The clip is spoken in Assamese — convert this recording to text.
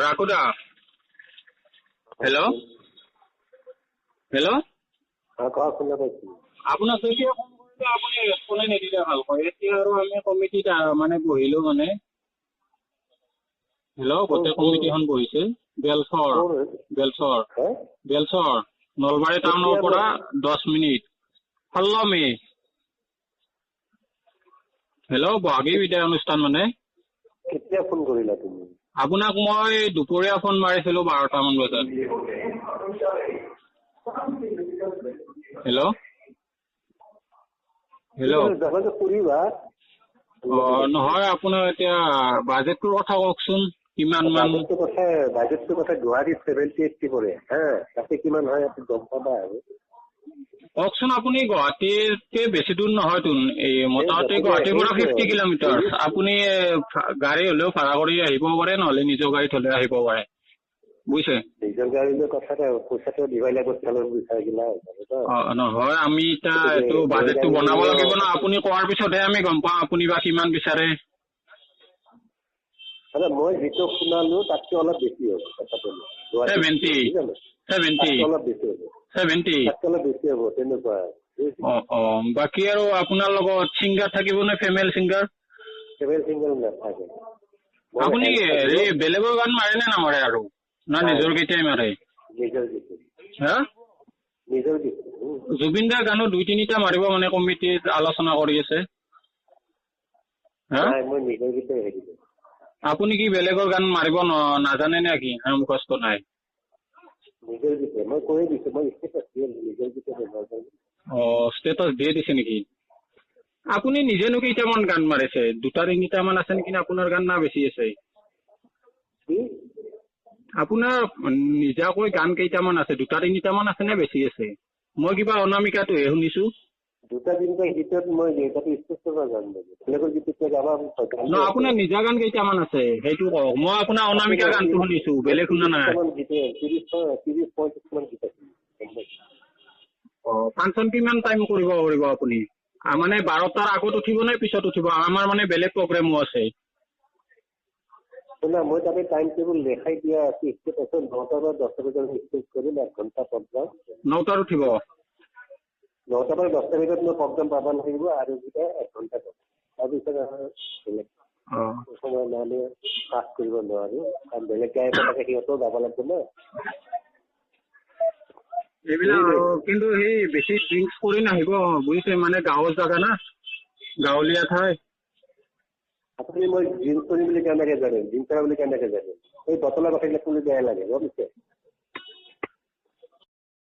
ৰাকুদা হেল্ল' হেল্ল' আপোনাক যেতিয়া ফোন কৰিলে আপুনি ৰেছপণ্ডে নিদিলে ভালকৈ। এতিয়া আৰু আমি কমিটিত মানে বহিলো মানে হেল্ল' গোটেই কমিটিখন বহিছে বেলচৰ নলবাৰী টাউনৰ পৰা 10 মিনিট 16 মে হেল্ল' বহাগী বিদায় অনুষ্ঠান মানে। কেতিয়া ফোন কৰিলা তুমি? আপোনাক মই দুপৰীয়া ফোন মাৰিছিলো 12টামান বজাত। হেল্ল' হেল্ল' নহয় আপোনাৰ এতিয়া বাজেটটোৰ কথা কওকচোন কিমান মান? বাজেটটোৰ কথা গুৱাহাটীত 70-80 পৰে হা, তাতে কিমান হয় গম পাবা আৰু। কওকচোন আপুনি। গুৱাহাটীতকে বেছি দূৰ নহয়তোন, এই মোটামুটি গুৱাহাটীৰ পৰা 50 কিলোমিটাৰ। আপুনি গাড়ী হলেও ভাড়া কৰি আহিব পাৰে, নহলে নিজৰ গাড়ীত হলেও আহিব পাৰে, বুজিছে? নিজৰ গাড়ী কথাটা পইচাটো দিবই লাগিব, চালৰ বিচাৰ গিলা। নহয় আমি এতিয়া এইটো বাজেটটো বনাব লাগিব ন। আপুনি কোৱাৰ পিছতহে আমি গম পাওঁ আপুনি বা কিমান বিচাৰে। মই যিটো শুনালো তাতকে অলপ বেছি হ'ব। 70 হ'ব তেনেকুৱা। বাকী আৰু আপোনাৰ লগত ছিংগাৰ থাকিব নে? Female singer? ফিমেল ছিংগাৰ নাথাকে। আপুনি হেৰি বেলেগৰ গান মাৰে নে নামাৰে আৰু না নিজৰ গীতেই মাৰে? নিজৰ গীত। হা নিজৰ গীত। জুবিন দাৰ গানো 2-3টা মাৰিব মানে কমিটিত আলোচনা কৰি আছে। মই নিজৰ গীতে হেৰি। আপুনি কি বেলেগৰ গান মাৰিব নাজানে নে কি? মুখস্থ নাই? নিজৰ গীতে মই কৈ দিছো, মই ষ্টেটাছ নিজৰ গীতে ব্যৱহাৰ কৰিম। ষ্টেটাছ দিয়ে দিছে নেকি? আপুনি নিজেনো কেইটামান গান মাৰিছে? 2-3টা মান আছে নেকি আপোনাৰ গান, না বেছি আছে? আপোনাৰ নিজাকৈ গান কেইটামান আছে? 2-3টা মান আছে নে বেছি আছে? মই কিবা অনামিকাটোহে শুনিছো। 2-3টা গীতত মই তাতে ষ্টেজ কৰিব গান গাইছো। বেলেগৰ গীতত গাবা। আপোনাৰ নিজা গান কেইটামান আছে সেইটো কওক। মই আপোনাৰ অনামিকা গানটো শুনিছো, বেলেগ শুনা নাই। 30-35 মান গীত আছে। ফাংচন কিমান টাইম কৰিব পাৰিব আপুনি? মানে 12টাৰ আগত উঠিব নে পিছত উঠিব? আমাৰ মানে বেলেগ প্ৰগ্ৰেমো আছে। মই তাতে টাইম টেবুল দেখাই দিয়া আছে। 9টা পৰা 10টা বজাত ষ্টেজ কৰিম, 1 ঘণ্টা প্ৰগ্ৰাম। 9টাত উঠিব? 9টা পৰা 10টা বজাত মই প্ৰগ্ৰাম পাব লাগিব আৰু 1 ঘণ্টা তাৰপিছত সময় নহলে পাছ কৰিব নোৱাৰো। কাৰণ বেলেগ গায়ক থাকে, সিহঁতেও যাব লাগিব ন। এইবিলাক কিন্তু সেই বেছি ড্ৰিংকছ কৰি নাহিব, বুজিছে? মানে গাঁৱৰ জাগা না, গাঁৱলীয়া ঠাই। আপুনি মই ড্ৰিংকছ কৰিম বুলি কেনেকে জানে? ড্ৰিংকছ কৰা বুলি কেনেকে জানে? এই বটলৰ কথাবিলাক শুনি বেয়া লাগে, বুজিছে?